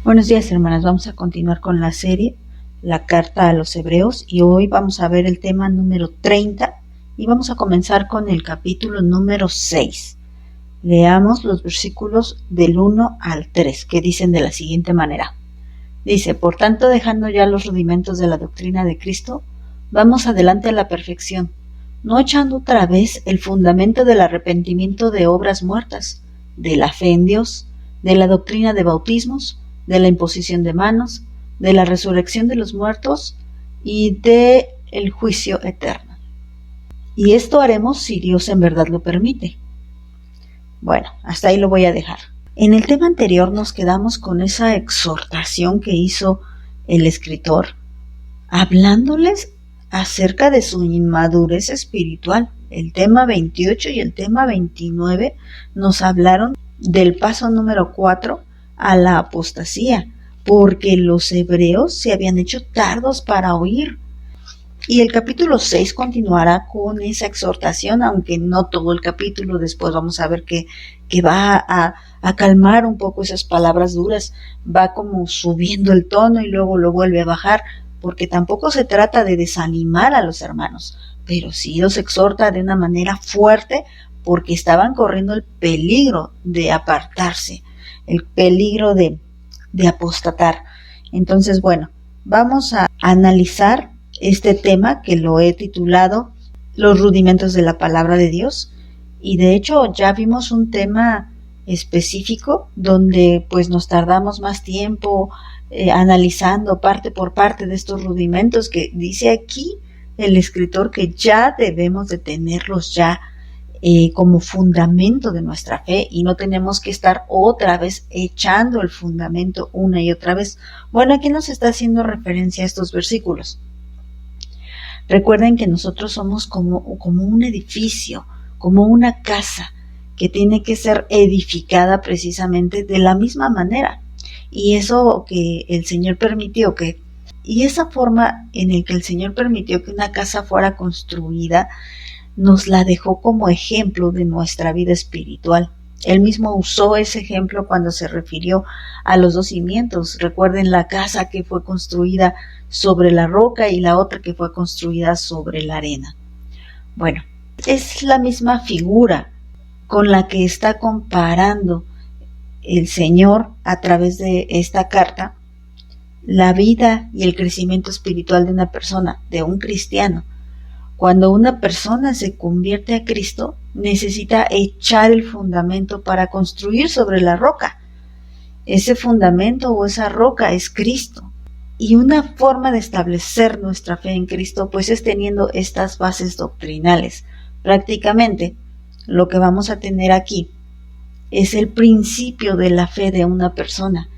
Buenos días, hermanas. Vamos a continuar con la serie La Carta a los Hebreos y hoy vamos a ver el tema número 30 y vamos a comenzar con el capítulo número 6. Leamos los versículos del 1 al 3 que dicen de la siguiente manera. Dice: por tanto, dejando ya los rudimentos de la doctrina de Cristo, vamos adelante a la perfección, no echando otra vez el fundamento del arrepentimiento de obras muertas, de la fe en Dios, de la doctrina de bautismos, de la imposición de manos, de la resurrección de los muertos y de el juicio eterno. Y esto haremos si Dios en verdad lo permite. Bueno, hasta ahí lo voy a dejar. En el tema anterior nos quedamos con esa exhortación que hizo el escritor, hablándoles acerca de su inmadurez espiritual. El tema 28 y el tema 29 nos hablaron del paso número 4 a la apostasía, porque los hebreos se habían hecho tardos para oír. Y el capítulo 6 continuará con esa exhortación, aunque no todo el capítulo. Después vamos a ver que va a calmar un poco esas palabras duras, va como subiendo el tono y luego lo vuelve a bajar, porque tampoco se trata de desanimar a los hermanos, pero sí los exhorta de una manera fuerte, porque estaban corriendo el peligro de apartarse, el peligro de apostatar. Entonces, bueno, vamos a analizar este tema que lo he titulado Los rudimentos de la palabra de Dios, y de hecho ya vimos un tema específico donde pues nos tardamos más tiempo analizando parte por parte de estos rudimentos que dice aquí el escritor que ya debemos de tenerlos ya como fundamento de nuestra fe, y no tenemos que estar otra vez echando el fundamento una y otra vez. Bueno, aquí nos está haciendo referencia a estos versículos. Recuerden que nosotros somos como un edificio, como una casa que tiene que ser edificada precisamente de la misma manera. Y eso que el Señor permitió y esa forma en el que el Señor permitió que una casa fuera construida, nos la dejó como ejemplo de nuestra vida espiritual. Él mismo usó ese ejemplo cuando se refirió a los dos cimientos. Recuerden la casa que fue construida sobre la roca y la otra que fue construida sobre la arena. Bueno, es la misma figura con la que está comparando el Señor a través de esta carta la vida y el crecimiento espiritual de una persona, de un cristiano. Cuando una persona se convierte a Cristo, necesita echar el fundamento para construir sobre la roca. Ese fundamento o esa roca es Cristo. Y una forma de establecer nuestra fe en Cristo pues es teniendo estas bases doctrinales. Prácticamente lo que vamos a tener aquí es el principio de la fe de una persona.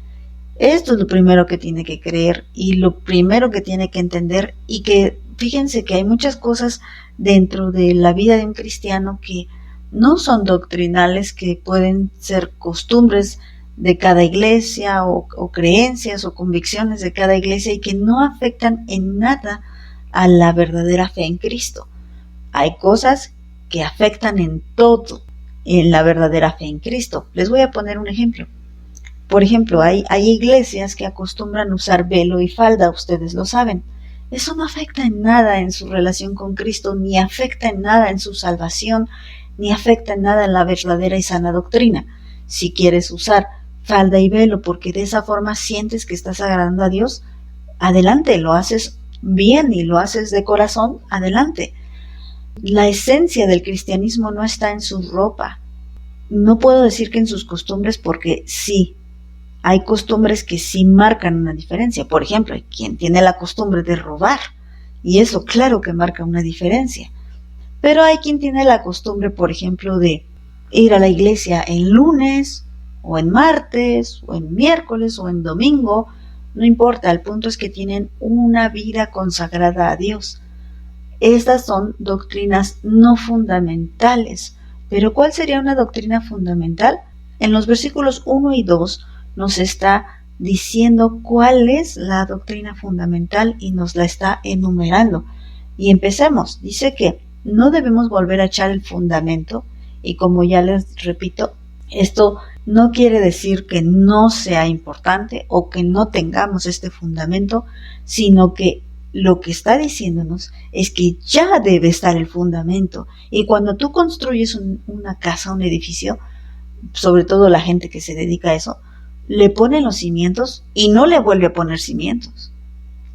Esto es lo primero que tiene que creer y lo primero que tiene que entender, y que fíjense que hay muchas cosas dentro de la vida de un cristiano que no son doctrinales, que pueden ser costumbres de cada iglesia o creencias o convicciones de cada iglesia y que no afectan en nada a la verdadera fe en Cristo. Hay cosas que afectan en todo en la verdadera fe en Cristo. Les voy a poner un ejemplo. Por ejemplo, hay iglesias que acostumbran usar velo y falda, ustedes lo saben. Eso no afecta en nada en su relación con Cristo, ni afecta en nada en su salvación, ni afecta en nada en la verdadera y sana doctrina. Si quieres usar falda y velo porque de esa forma sientes que estás agradando a Dios, adelante, lo haces bien y lo haces de corazón, adelante. La esencia del cristianismo no está en su ropa. No puedo decir que en sus costumbres, porque sí, hay costumbres que sí marcan una diferencia. Por ejemplo, hay quien tiene la costumbre de robar, y eso claro que marca una diferencia. Pero hay quien tiene la costumbre, por ejemplo, de ir a la iglesia en lunes, o en martes, o en miércoles, o en domingo. No importa, el punto es que tienen una vida consagrada a Dios. Estas son doctrinas no fundamentales. Pero ¿cuál sería una doctrina fundamental? En los versículos 1 y 2 nos está diciendo cuál es la doctrina fundamental y nos la está enumerando. Y empecemos. Dice que no debemos volver a echar el fundamento, y como ya les repito, esto no quiere decir que no sea importante o que no tengamos este fundamento, sino que lo que está diciéndonos es que ya debe estar el fundamento. Y cuando tú construyes una casa, un edificio, sobre todo la gente que se dedica a eso, le pone los cimientos y no le vuelve a poner cimientos.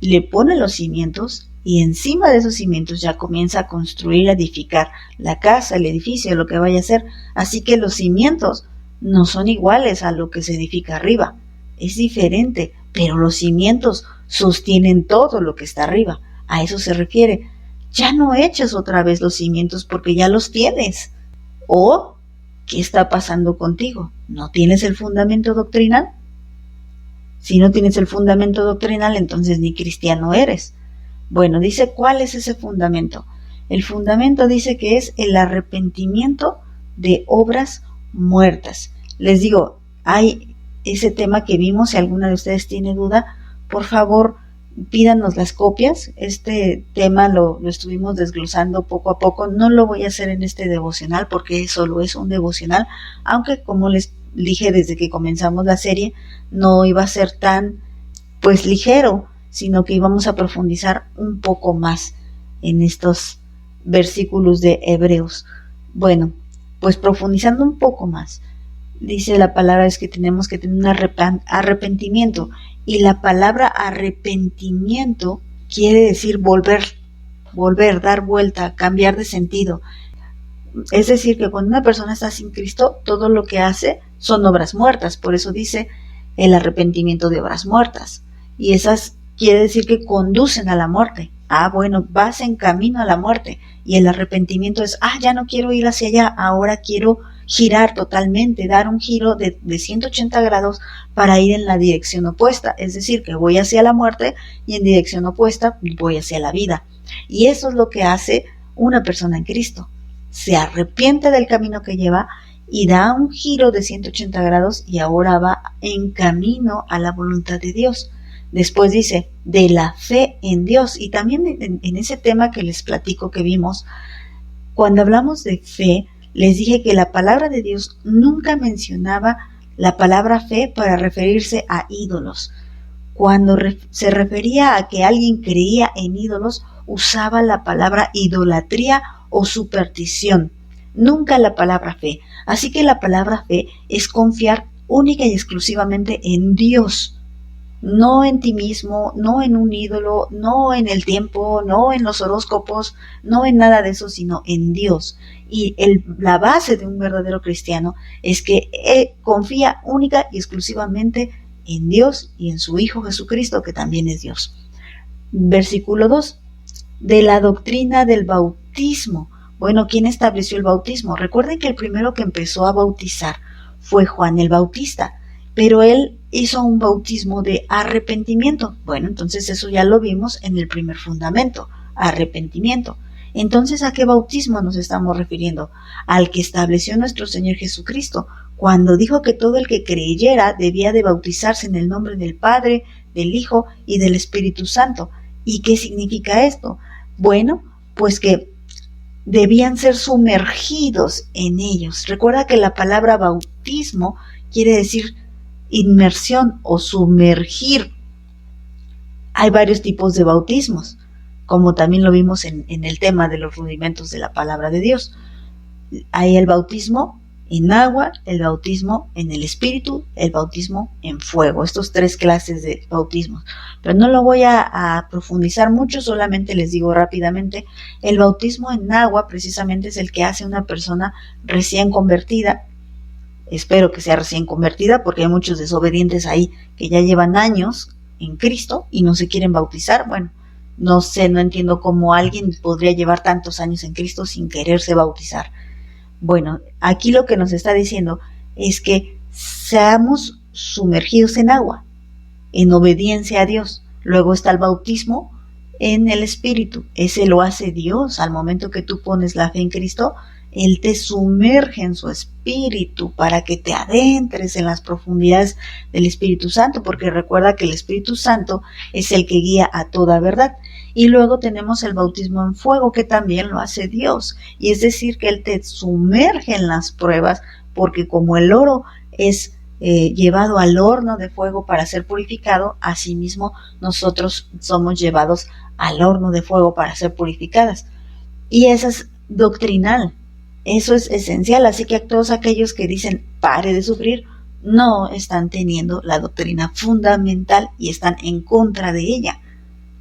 Le pone los cimientos y encima de esos cimientos ya comienza a construir, a edificar la casa, el edificio, lo que vaya a hacer. Así que los cimientos no son iguales a lo que se edifica arriba. Es diferente, pero los cimientos sostienen todo lo que está arriba. A eso se refiere. Ya no eches otra vez los cimientos porque ya los tienes. ¿O qué está pasando contigo? ¿No tienes el fundamento doctrinal? Si no tienes el fundamento doctrinal, entonces ni cristiano eres. Bueno, dice, ¿cuál es ese fundamento? El fundamento dice que es el arrepentimiento de obras muertas. Les digo, hay ese tema que vimos, si alguna de ustedes tiene duda, por favor, pídanos las copias. Este tema lo estuvimos desglosando poco a poco. No lo voy a hacer en este devocional porque solo es un devocional, aunque como les dije desde que comenzamos la serie, no iba a ser tan ligero, sino que íbamos a profundizar un poco más en estos versículos de Hebreos. Bueno, pues profundizando un poco más, dice la palabra es que tenemos que tener un arrepentimiento, y la palabra arrepentimiento quiere decir volver, dar vuelta, cambiar de sentido. Es decir, que cuando una persona está sin Cristo, todo lo que hace son obras muertas. Por eso dice el arrepentimiento de obras muertas. Y esas quiere decir que conducen a la muerte. Bueno, vas en camino a la muerte. Y el arrepentimiento es, ya no quiero ir hacia allá, ahora quiero girar totalmente, dar un giro de 180 grados para ir en la dirección opuesta. Es decir, que voy hacia la muerte y en dirección opuesta voy hacia la vida. Y eso es lo que hace una persona en Cristo. Se arrepiente del camino que lleva y da un giro de 180 grados y ahora va en camino a la voluntad de Dios. Después dice, de la fe en Dios. Y también en ese tema que les platico que vimos, cuando hablamos de fe, les dije que la palabra de Dios nunca mencionaba la palabra fe para referirse a ídolos. Cuando se refería a que alguien creía en ídolos, usaba la palabra idolatría o superstición, nunca la palabra fe. Así que la palabra fe es confiar única y exclusivamente en Dios, no en ti mismo, no en un ídolo, no en el tiempo, no en los horóscopos, no en nada de eso, sino en Dios. Y la base de un verdadero cristiano es que confía única y exclusivamente en Dios y en su Hijo Jesucristo, que también es Dios. Versículo 2. De la doctrina del bautismo. Bueno, ¿quién estableció el bautismo? Recuerden que el primero que empezó a bautizar fue Juan el Bautista, pero él hizo un bautismo de arrepentimiento. Bueno, entonces eso ya lo vimos en el primer fundamento, arrepentimiento. Entonces, ¿a qué bautismo nos estamos refiriendo? Al que estableció nuestro Señor Jesucristo, cuando dijo que todo el que creyera debía de bautizarse en el nombre del Padre, del Hijo y del Espíritu Santo. ¿Y qué significa esto? Bueno, pues que debían ser sumergidos en ellos. Recuerda que la palabra bautismo quiere decir inmersión o sumergir. Hay varios tipos de bautismos, como también lo vimos en el tema de los rudimentos de la palabra de Dios. Hay el bautismo en agua, el bautismo en el Espíritu, el bautismo en fuego. Estos tres clases de bautismos. Pero no lo voy a profundizar mucho, solamente les digo rápidamente. El bautismo en agua precisamente es el que hace una persona recién convertida. Espero que sea recién convertida, porque hay muchos desobedientes ahí que ya llevan años en Cristo y no se quieren bautizar. Bueno, no sé, no entiendo cómo alguien podría llevar tantos años en Cristo sin quererse bautizar. Bueno, aquí lo que nos está diciendo es que seamos sumergidos en agua, en obediencia a Dios. Luego está el bautismo en el Espíritu. Ese lo hace Dios. Al momento que tú pones la fe en Cristo, Él te sumerge en su Espíritu para que te adentres en las profundidades del Espíritu Santo, porque recuerda que el Espíritu Santo es el que guía a toda verdad. Y luego tenemos el bautismo en fuego, que también lo hace Dios, y es decir, que Él te sumerge en las pruebas, porque como el oro es llevado al horno de fuego para ser purificado, asimismo nosotros somos llevados al horno de fuego para ser purificadas. Y eso es doctrinal, eso es esencial, así que a todos aquellos que dicen pare de sufrir, no están teniendo la doctrina fundamental y están en contra de ella.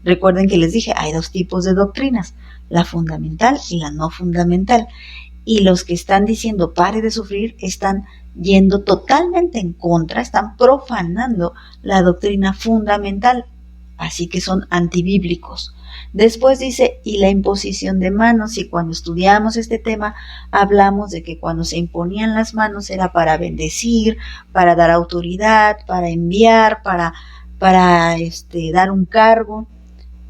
Recuerden que les dije, hay dos tipos de doctrinas, la fundamental y la no fundamental. Y los que están diciendo pare de sufrir están yendo totalmente en contra, están profanando la doctrina fundamental, así que son antibíblicos. Después dice, y la imposición de manos, y cuando estudiamos este tema, hablamos de que cuando se imponían las manos era para bendecir, para dar autoridad, para enviar, para dar un cargo.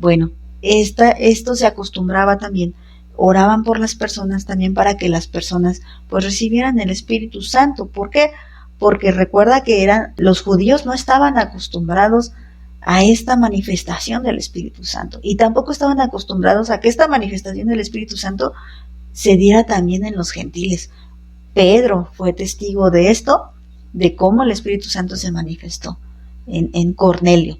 Bueno, esto se acostumbraba también, oraban por las personas también para que las personas pues recibieran el Espíritu Santo. ¿Por qué? Porque recuerda que los judíos no estaban acostumbrados a esta manifestación del Espíritu Santo y tampoco estaban acostumbrados a que esta manifestación del Espíritu Santo se diera también en los gentiles. Pedro fue testigo de esto, de cómo el Espíritu Santo se manifestó en Cornelio.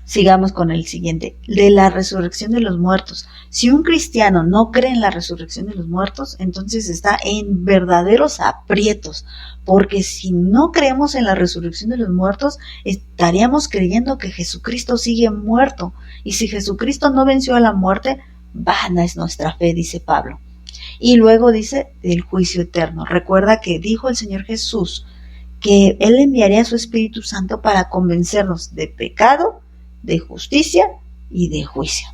Sigamos con el siguiente, de la resurrección de los muertos. Si un cristiano no cree en la resurrección de los muertos, entonces está en verdaderos aprietos, porque si no creemos en la resurrección de los muertos, estaríamos creyendo que Jesucristo sigue muerto, y si Jesucristo no venció a la muerte, vana es nuestra fe, dice Pablo. Y luego dice del juicio eterno. Recuerda que dijo el Señor Jesús que Él enviaría a su Espíritu Santo para convencernos de pecado, de justicia y de juicio.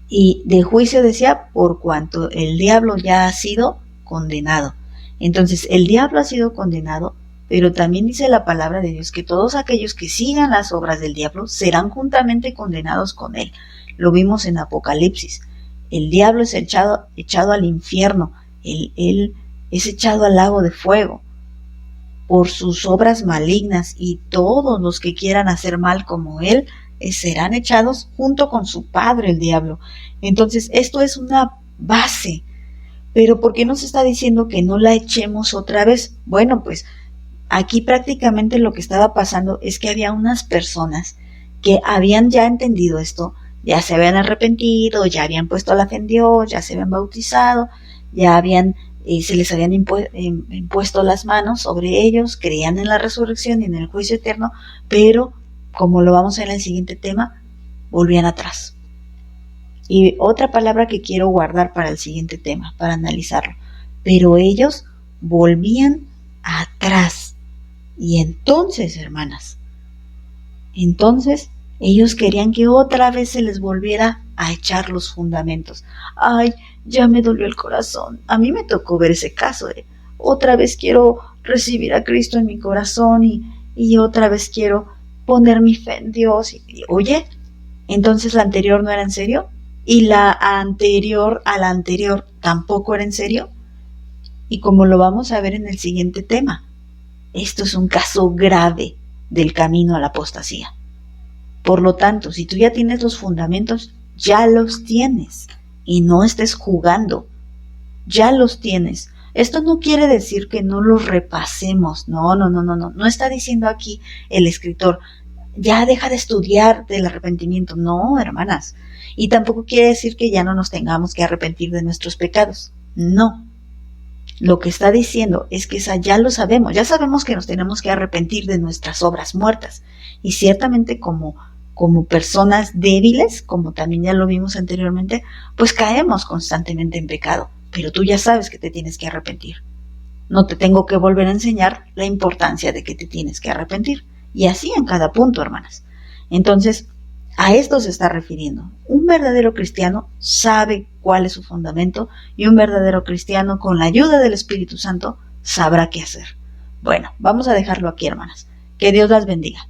Y de juicio decía, por cuanto el diablo ya ha sido condenado. Entonces, el diablo ha sido condenado, pero también dice la palabra de Dios que todos aquellos que sigan las obras del diablo serán juntamente condenados con él. Lo vimos en Apocalipsis. El diablo es echado al infierno, él es echado al lago de fuego por sus obras malignas, y todos los que quieran hacer mal como él serán echados junto con su padre, el diablo. Entonces, esto es una base. Pero ¿por qué nos está diciendo que no la echemos otra vez? Bueno, pues aquí prácticamente lo que estaba pasando es que había unas personas que habían ya entendido esto, ya se habían arrepentido, ya habían puesto la fe en Dios, ya se habían bautizado, ya se les habían impuesto las manos sobre ellos, creían en la resurrección y en el juicio eterno, pero, como lo vamos a ver en el siguiente tema, volvían atrás. Y otra palabra que quiero guardar para el siguiente tema, para analizarlo, pero ellos volvían atrás. Y entonces, hermanas, ellos querían que otra vez se les volviera a echar los fundamentos. Ay, ya me dolió el corazón. A mí me tocó ver ese caso. Otra vez quiero recibir a Cristo en mi corazón y otra vez quiero poner mi fe en Dios. Oye, entonces la anterior no era en serio, y la anterior a la anterior tampoco era en serio. Y como lo vamos a ver en el siguiente tema, esto es un caso grave del camino a la apostasía. Por lo tanto, si tú ya tienes los fundamentos, ya los tienes y no estés jugando, ya los tienes. Esto no quiere decir que no los repasemos, no está diciendo aquí el escritor, ya deja de estudiar del arrepentimiento, no, hermanas, y tampoco quiere decir que ya no nos tengamos que arrepentir de nuestros pecados, no. Lo que está diciendo es que ya lo sabemos, ya sabemos que nos tenemos que arrepentir de nuestras obras muertas, y ciertamente como personas débiles, como también ya lo vimos anteriormente, pues caemos constantemente en pecado, pero tú ya sabes que te tienes que arrepentir. No te tengo que volver a enseñar la importancia de que te tienes que arrepentir, y así en cada punto, hermanas. Entonces, a esto se está refiriendo. Un verdadero cristiano sabe cuál es su fundamento, y un verdadero cristiano, con la ayuda del Espíritu Santo, sabrá qué hacer. Bueno, vamos a dejarlo aquí, hermanas. Que Dios las bendiga.